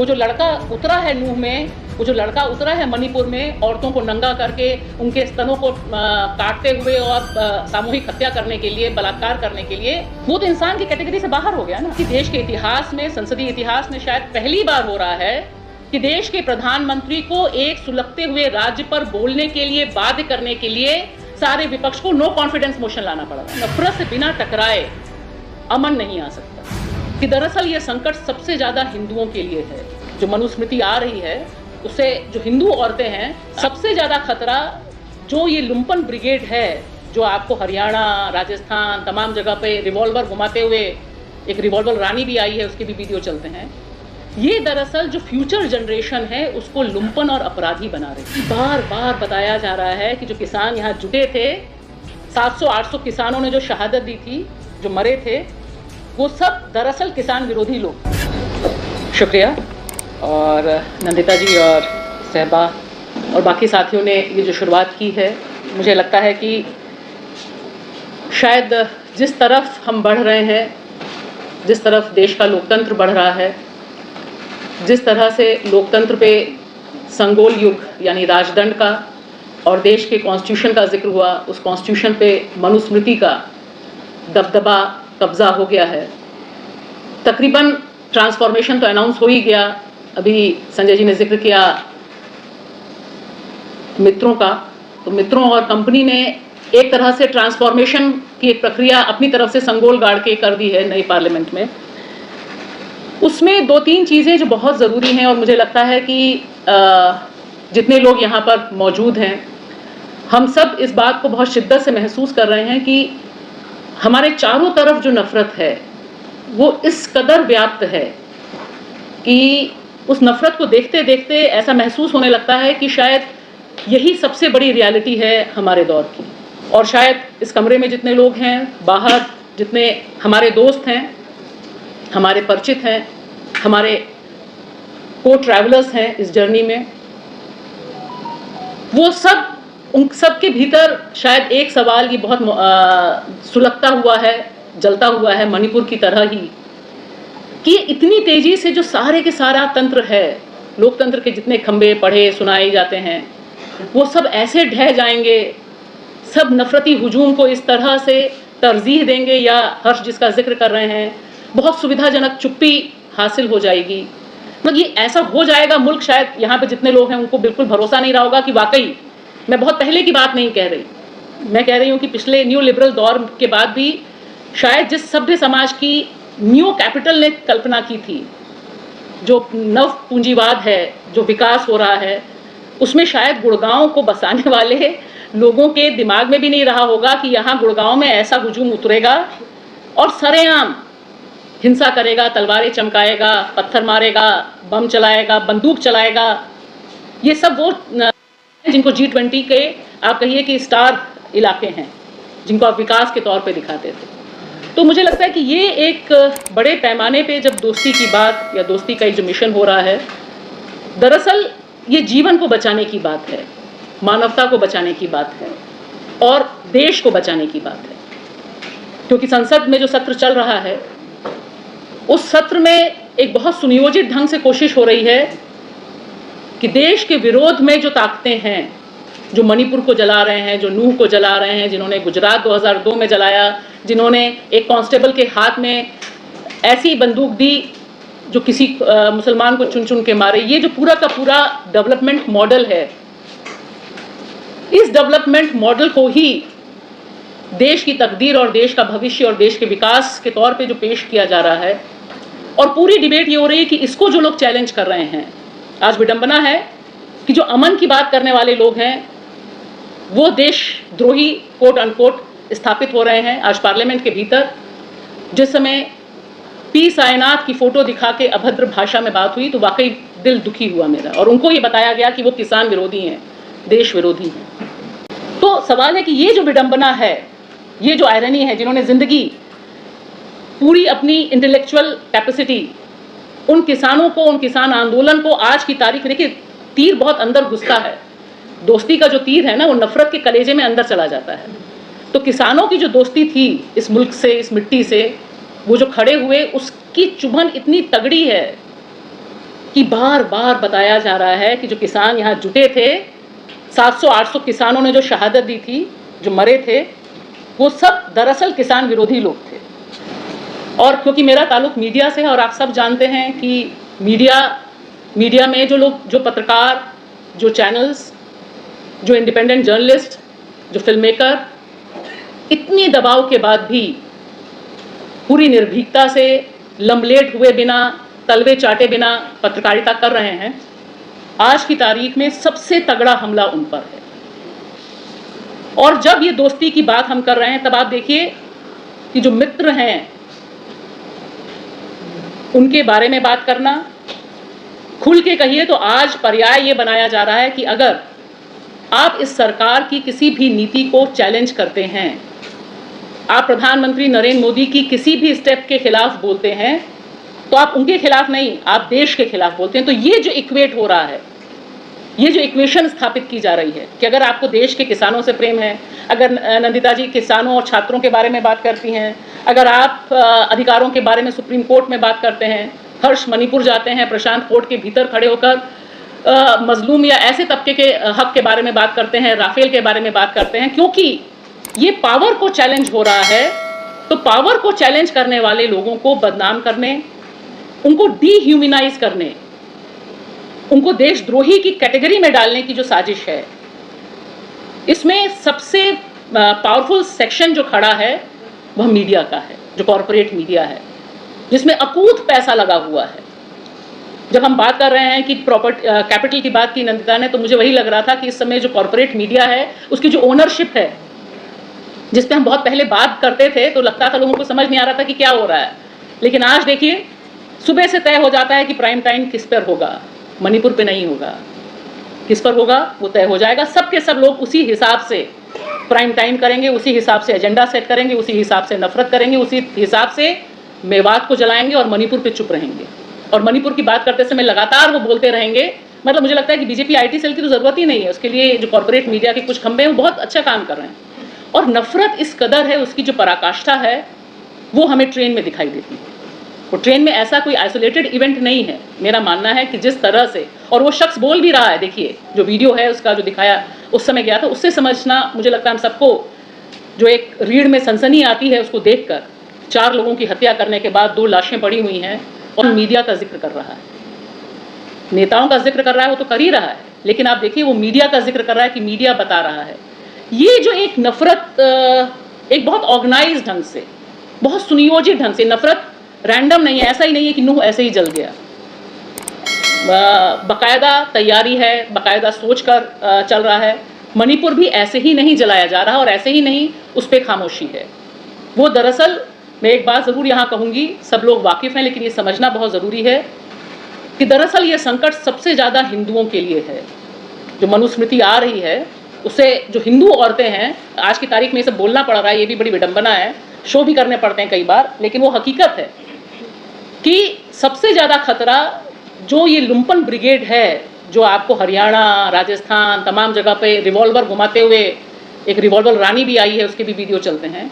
वो जो लड़का उतरा है नूह में, वो जो लड़का उतरा है मणिपुर में औरतों को नंगा करके उनके स्तनों को काटते हुए और सामूहिक हत्या करने के लिए, बलात्कार करने के लिए, वो तो इंसान की कैटेगरी से बाहर हो गया ना। कि देश के इतिहास में, संसदीय इतिहास में शायद पहली बार हो रहा है कि देश के प्रधानमंत्री को एक सुलगते हुए राज्य पर बोलने के लिए, बाध्य करने के लिए सारे विपक्ष को नो कॉन्फिडेंस मोशन लाना पड़ा। नफरत से बिना टकराए अमन नहीं आ सकता। कि दरअसल ये संकट सबसे ज्यादा हिंदुओं के लिए है। जो मनुस्मृति आ रही है उससे जो हिंदू औरतें हैं, सबसे ज्यादा खतरा जो ये लुम्पन ब्रिगेड है, जो आपको हरियाणा, राजस्थान, तमाम जगह पे रिवॉल्वर घुमाते हुए, एक रिवॉल्वर रानी भी आई है, उसके भी वीडियो चलते हैं। ये दरअसल जो फ्यूचर जनरेशन है उसको लुम्पन और अपराधी बना रही है। बार बार बताया जा रहा है कि जो किसान यहाँ जुटे थे, 700-800 किसानों ने जो शहादत दी थी, जो मरे थे, वो सब दरअसल किसान विरोधी लोग। शुक्रिया। और नंदिता जी और सहबा और बाकी साथियों ने ये जो शुरुआत की है, मुझे लगता है कि शायद जिस तरफ हम बढ़ रहे हैं, जिस तरफ देश का लोकतंत्र बढ़ रहा है, जिस तरह से लोकतंत्र पे संगोल युग यानी राजदंड का और देश के कॉन्स्टिट्यूशन का जिक्र हुआ, उस कॉन्स्टिट्यूशन पे मनुस्मृति का दबदबा, कब्जा हो गया है। तकरीबन ट्रांसफॉर्मेशन तो अनाउंस हो ही गया। अभी संजय जी ने जिक्र किया मित्रों का, तो मित्रों और कंपनी ने एक तरह से ट्रांसफॉर्मेशन की एक प्रक्रिया अपनी तरफ से संगोल गाड़ के कर दी है नई पार्लियामेंट में। उसमें 2-3 चीज़ें जो बहुत ज़रूरी हैं और मुझे लगता है कि जितने लोग यहाँ पर मौजूद हैं, हम सब इस बात को बहुत शिद्दत से महसूस कर रहे हैं कि हमारे चारों तरफ जो नफ़रत है वो इस कदर व्याप्त है कि उस नफ़रत को देखते देखते ऐसा महसूस होने लगता है कि शायद यही सबसे बड़ी रियलिटी है हमारे दौर की। और शायद इस कमरे में जितने लोग हैं, बाहर जितने हमारे दोस्त हैं, हमारे परिचित हैं, हमारे को ट्रैवलर्स हैं इस जर्नी में, वो सब, उन सब के भीतर शायद एक सवाल ये बहुत सुलगता हुआ है, जलता हुआ है मणिपुर की तरह ही, कि इतनी तेजी से जो सारे के सारा तंत्र है, लोकतंत्र के जितने खंबे पढ़े सुनाए जाते हैं, वो सब ऐसे ढह जाएंगे, सब नफरती हुजूम को इस तरह से तरजीह देंगे, या हर्ष जिसका जिक्र कर रहे हैं, बहुत सुविधाजनक चुप्पी हासिल हो जाएगी। मतलब ये ऐसा हो जाएगा, मुल्क, शायद यहाँ पे जितने लोग हैं उनको बिल्कुल भरोसा नहीं रहा होगा कि वाकई, मैं बहुत पहले की बात नहीं कह रही, मैं कह रही हूँ कि पिछले न्यू लिबरल दौर के बाद भी शायद जिस सभ्य समाज की न्यू कैपिटल ने कल्पना की थी, जो नव पूंजीवाद है, जो विकास हो रहा है, उसमें शायद गुड़गांव को बसाने वाले लोगों के दिमाग में भी नहीं रहा होगा कि यहाँ गुड़गांव में ऐसा हुजूम उतरेगा और सरेआम हिंसा करेगा, तलवारें चमकाएगा, पत्थर मारेगा, बम चलाएगा, बंदूक चलाएगा। ये सब वो जिनको G20 के आप कहिए कि स्टार इलाके हैं, जिनको आप विकास के तौर पे दिखाते थे। तो मुझे लगता है कि ये एक बड़े पैमाने पे जब दोस्ती की बात, या दोस्ती का एक जो मिशन हो रहा है, दरअसल ये जीवन को बचाने की बात है, मानवता को बचाने की बात है और देश को बचाने की बात है। क्योंकि संसद में जो सत्र चल रहा है, उस सत्र में एक बहुत सुनियोजित ढंग से कोशिश हो रही है कि देश के विरोध में जो ताकतें हैं, जो मणिपुर को जला रहे हैं, जो नूह को जला रहे हैं, जिन्होंने गुजरात 2002 में जलाया, जिन्होंने एक कांस्टेबल के हाथ में ऐसी बंदूक दी जो किसी मुसलमान को चुन चुन के मारे, ये जो पूरा का पूरा डेवलपमेंट मॉडल है, इस डेवलपमेंट मॉडल को ही देश की तकदीर और देश का भविष्य और देश के विकास के तौर पे जो पेश किया जा रहा है, और पूरी डिबेट ये हो रही है कि इसको जो लोग चैलेंज कर रहे हैं, आज विडंबना है कि जो अमन की बात करने वाले लोग हैं वो देशद्रोही कोट अनकोट स्थापित हो रहे हैं। आज पार्लियामेंट के भीतर जिस समय पी सायनाथ की फोटो दिखा के अभद्र भाषा में बात हुई, तो वाकई दिल दुखी हुआ मेरा, और उनको ये बताया गया कि वो किसान विरोधी हैं, देश विरोधी हैं। तो सवाल है कि ये जो विडंबना है, ये जो आयरनी है, जिन्होंने जिंदगी पूरी अपनी इंटेलेक्चुअल कैपेसिटी उन किसानों को, उन किसान आंदोलन को आज की तारीख, देखिए तीर बहुत अंदर घुसता है, दोस्ती का जो तीर है ना, वो नफरत के कलेजे में अंदर चला जाता है। तो किसानों की जो दोस्ती थी इस मुल्क से, इस मिट्टी से, वो जो खड़े हुए, उसकी चुभन इतनी तगड़ी है कि बार बार बताया जा रहा है कि जो किसान यहाँ जुटे थे, 700-800 किसानों ने जो शहादत दी थी, जो मरे थे, वो सब दरअसल किसान विरोधी लोग थे। और क्योंकि मेरा ताल्लुक मीडिया से है और आप सब जानते हैं कि मीडिया में जो लोग, जो पत्रकार, जो चैनल्स, जो इंडिपेंडेंट जर्नलिस्ट, जो फिल्म मेकर, इतने दबाव के बाद भी पूरी निर्भीकता से, लंबलेट हुए बिना, तलवे चाटे बिना पत्रकारिता कर रहे हैं। आज की तारीख में सबसे तगड़ा हमला उन पर है। और जब ये दोस्ती की बात हम कर रहे हैं, तब आप देखिए कि जो मित्र हैं उनके बारे में बात करना, खुल के कहिए तो आज पर्याय ये बनाया जा रहा है कि अगर आप इस सरकार की किसी भी नीति को चैलेंज करते हैं, आप प्रधानमंत्री नरेंद्र मोदी की किसी भी स्टेप के खिलाफ बोलते हैं, तो आप उनके खिलाफ नहीं, आप देश के खिलाफ बोलते हैं। तो ये जो इक्वेट हो रहा है, ये जो इक्वेशन स्थापित की जा रही है कि अगर आपको देश के किसानों से प्रेम है, अगर नंदिता जी किसानों और छात्रों के बारे में बात करती हैं, अगर आप अधिकारों के बारे में सुप्रीम कोर्ट में बात करते हैं, हर्ष मणिपुर जाते हैं, प्रशांत कोर्ट के भीतर खड़े होकर मजलूम या ऐसे तबके के हक के बारे में बात करते हैं, राफेल के बारे में बात करते हैं, क्योंकि ये पावर को चैलेंज हो रहा है। तो पावर को चैलेंज करने वाले लोगों को बदनाम करने, उनको डीह्यूमनाइज करने, उनको देशद्रोही की कैटेगरी में डालने की जो साजिश है, इसमें सबसे पावरफुल सेक्शन जो खड़ा है वह मीडिया का है, जो कॉरपोरेट मीडिया है, जिसमें अकूत पैसा लगा हुआ है। जब हम बात कर रहे हैं कि कैपिटल की बात की नंदिता ने, तो मुझे वही लग रहा था कि इस समय जो कॉरपोरेट मीडिया है उसकी जो ओनरशिप है, जिस पे हम बहुत पहले बात करते थे तो लगता था लोगों को समझ नहीं आ रहा था कि क्या हो रहा है, लेकिन आज देखिए सुबह से तय हो जाता है कि प्राइम टाइम किस पर होगा, मणिपुर पे नहीं होगा, किस पर होगा वो तय हो जाएगा। सब के सब लोग उसी हिसाब से प्राइम टाइम करेंगे, उसी हिसाब से एजेंडा सेट करेंगे, उसी हिसाब से नफरत करेंगे, उसी हिसाब से मेवात को जलाएंगे और मणिपुर पे चुप रहेंगे। और मणिपुर की बात करते समय लगातार वो बोलते रहेंगे। मतलब मुझे लगता है कि बीजेपी आईटी सेल की तो जरूरत ही नहीं है, उसके लिए जो कॉर्पोरेट मीडिया के कुछ खंबे हैं वो बहुत अच्छा काम कर रहे हैं। और नफरत इस कदर है, उसकी जो पराकाष्ठा है वो हमें ट्रेन में दिखाई देती है। वो ट्रेन में ऐसा कोई आइसोलेटेड इवेंट नहीं है। मेरा मानना है कि जिस तरह से, और वो शख्स बोल भी रहा है, देखिए जो वीडियो है उसका जो दिखाया उस समय गया था, उससे समझना मुझे लगता है हम सबको, जो एक रीढ़ में सनसनी आती है उसको देखकर, 4 लोगों की हत्या करने के बाद 2 लाशें पड़ी हुई हैं और मीडिया का जिक्र कर रहा है, नेताओं का जिक्र कर रहा है, वो तो कर ही रहा है, लेकिन आप देखिए वो मीडिया का जिक्र कर रहा है कि मीडिया बता रहा है। ये जो एक नफरत, एक बहुत ऑर्गेनाइज ढंग से, बहुत सुनियोजित ढंग से, नफरत रैंडम नहीं है, ऐसा ही नहीं है कि नूह ऐसे ही जल गया, बाकायदा तैयारी है, बाकायदा सोच कर चल रहा है। मणिपुर भी ऐसे ही नहीं जलाया जा रहा और ऐसे ही नहीं उस पर खामोशी है। वो दरअसल, मैं एक बात ज़रूर यहाँ कहूँगी, सब लोग वाकिफ़ हैं लेकिन ये समझना बहुत ज़रूरी है कि दरअसल ये संकट सबसे ज़्यादा हिंदुओं के लिए है। जो मनुस्मृति आ रही है उससे जो हिंदू औरतें हैं, आज की तारीख में ये सब बोलना पड़ रहा है, ये भी बड़ी विडंबना है, शो भी करने पड़ते हैं कई बार, लेकिन वो हकीकत है कि सबसे ज़्यादा खतरा जो ये लुम्पन ब्रिगेड है, जो आपको हरियाणा, राजस्थान, तमाम जगह पे रिवॉल्वर घुमाते हुए, एक रिवॉल्वर रानी भी आई है, उसके भी वीडियो चलते हैं,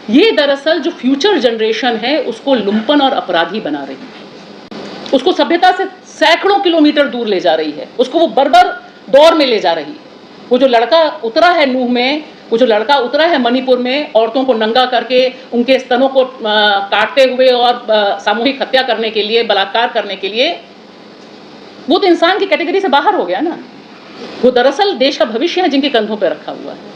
ये दरअसल जो फ्यूचर जनरेशन है उसको लुम्पन और अपराधी बना रही है, उसको सभ्यता से सैकड़ों किलोमीटर दूर ले जा रही है, उसको वो बर्बर दौर में ले जा रही है। वो जो लड़का उतरा है नूह में, वो जो लड़का उतरा है मणिपुर में, औरतों को नंगा करके उनके स्तनों को काटते हुए और सामूहिक हत्या करने के लिए, बलात्कार करने के लिए, वो तो इंसान की कैटेगरी से बाहर हो गया ना। वो दरअसल देश का भविष्य है जिनके कंधों पर रखा हुआ है।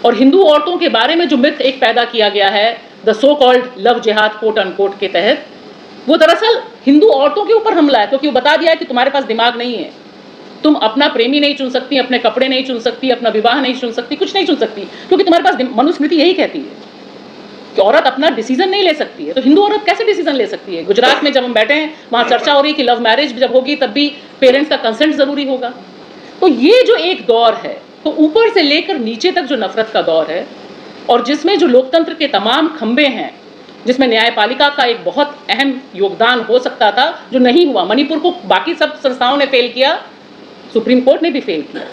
और हिंदू औरतों के बारे में जो मिथ एक पैदा किया गया है, द सो कॉल्ड लव जिहाद कोट अनकोट के तहत, वो दरअसल हिंदू औरतों के ऊपर हमला है, क्योंकि वो बता दिया है कि तुम्हारे पास दिमाग नहीं है, तुम अपना प्रेमी नहीं चुन सकती, अपने कपड़े नहीं चुन सकती, अपना विवाह नहीं चुन सकती, कुछ नहीं चुन सकती, क्योंकि तुम्हारे पास मनुस्मृति यही कहती है कि औरत अपना डिसीजन नहीं ले सकती है। तो हिंदू औरत कैसे डिसीजन ले सकती है? गुजरात में जब हम बैठे हैं वहाँ चर्चा हो रही कि लव मैरिज जब होगी तब भी पेरेंट्स का कंसेंट जरूरी होगा। तो ये जो एक दौर है, तो ऊपर से लेकर नीचे तक जो नफरत का दौर है, और जिसमें जो लोकतंत्र के तमाम खंबे हैं, जिसमें न्यायपालिका का एक बहुत अहम योगदान हो सकता था, जो नहीं हुआ। मणिपुर को बाकी सब संस्थाओं ने फेल किया, सुप्रीम कोर्ट ने भी फेल किया।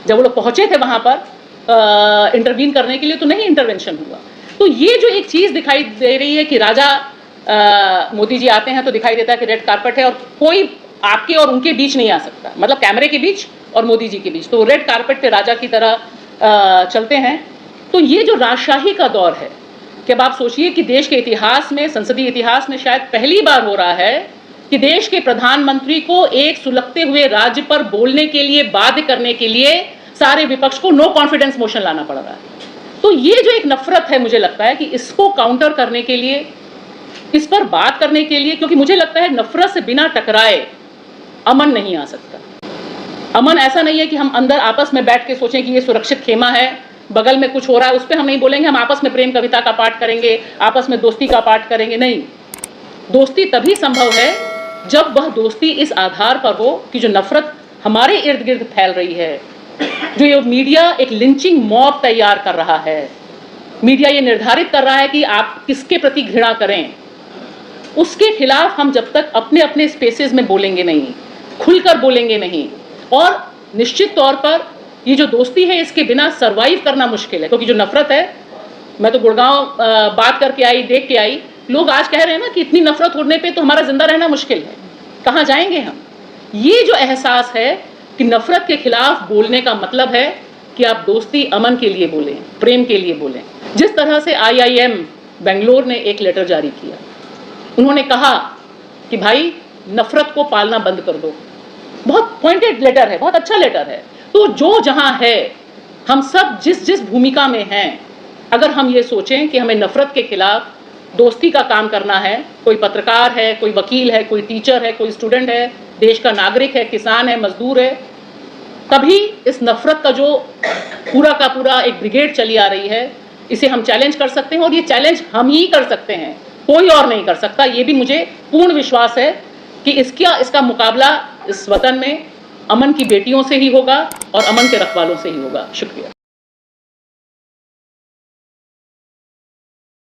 जब वो लोग पहुंचे थे वहां पर इंटरवीन करने के लिए, तो नहीं इंटरवेंशन हुआ। तो ये जो एक चीज़ दिखाई दे रही है कि राजा मोदी जी आते हैं तो दिखाई देता है कि रेड कारपेट है, और कोई आपके और उनके बीच नहीं आ सकता, मतलब कैमरे के बीच और मोदी जी के बीच। तो रेड कारपेट पे राजा की तरह चलते हैं। तो ये जो राजशाही का दौर है, कि अब आप सोचिए कि देश के इतिहास में, संसदीय इतिहास में शायद पहली बार हो रहा है कि देश के प्रधानमंत्री को एक सुलगते हुए राज्य पर बोलने के लिए बाध्य करने के लिए सारे विपक्ष को नो कॉन्फिडेंस मोशन लाना पड़ रहा है। तो ये जो एक नफरत है, मुझे लगता है कि इसको काउंटर करने के लिए, इस पर बात करने के लिए, क्योंकि मुझे लगता है नफरत से बिना टकराए अमन नहीं आ सकता। अमन ऐसा नहीं है कि हम अंदर आपस में बैठ के सोचें कि ये सुरक्षित खेमा है, बगल में कुछ हो रहा है उस पर हम नहीं बोलेंगे, हम आपस में प्रेम कविता का पाठ करेंगे, आपस में दोस्ती का पाठ करेंगे। नहीं, दोस्ती तभी संभव है जब वह दोस्ती इस आधार पर हो कि जो नफरत हमारे इर्द गिर्द फैल रही है, जो ये मीडिया एक लिंचिंग मॉब तैयार कर रहा है, मीडिया ये निर्धारित कर रहा है कि आप किसके प्रति घृणा करें, उसके खिलाफ हम जब तक अपने अपने स्पेसेस में बोलेंगे नहीं, खुलकर बोलेंगे नहीं, और निश्चित तौर पर ये जो दोस्ती है इसके बिना सरवाइव करना मुश्किल है। क्योंकि जो नफरत है, मैं तो गुड़गांव बात करके आई, देख के आई, लोग आज कह रहे हैं ना कि इतनी नफरत होने पे तो हमारा जिंदा रहना मुश्किल है, कहाँ जाएंगे हम। ये जो एहसास है कि नफरत के खिलाफ बोलने का मतलब है कि आप दोस्ती अमन के लिए बोलें, प्रेम के लिए बोलें। जिस तरह से IIM बेंगलोर ने एक लेटर जारी किया, उन्होंने कहा कि भाई नफरत को पालना बंद कर दो। बहुत पॉइंटेड लेटर है, बहुत अच्छा लेटर है। तो जो जहां है, हम सब जिस जिस भूमिका में हैं, अगर हम ये सोचें कि हमें नफरत के खिलाफ दोस्ती का काम करना है, कोई पत्रकार है, कोई वकील है, कोई टीचर है, कोई स्टूडेंट है, देश का नागरिक है, किसान है, मजदूर है, तभी इस नफरत का जो पूरा का पूरा एक ब्रिगेड चली आ रही है, इसे हम चैलेंज कर सकते हैं। और ये चैलेंज हम ही कर सकते हैं, कोई और नहीं कर सकता। ये भी मुझे पूर्ण विश्वास है कि इसका मुकाबला इस वतन में अमन की बेटियों से ही होगा और अमन के रखवालों से ही होगा। शुक्रिया।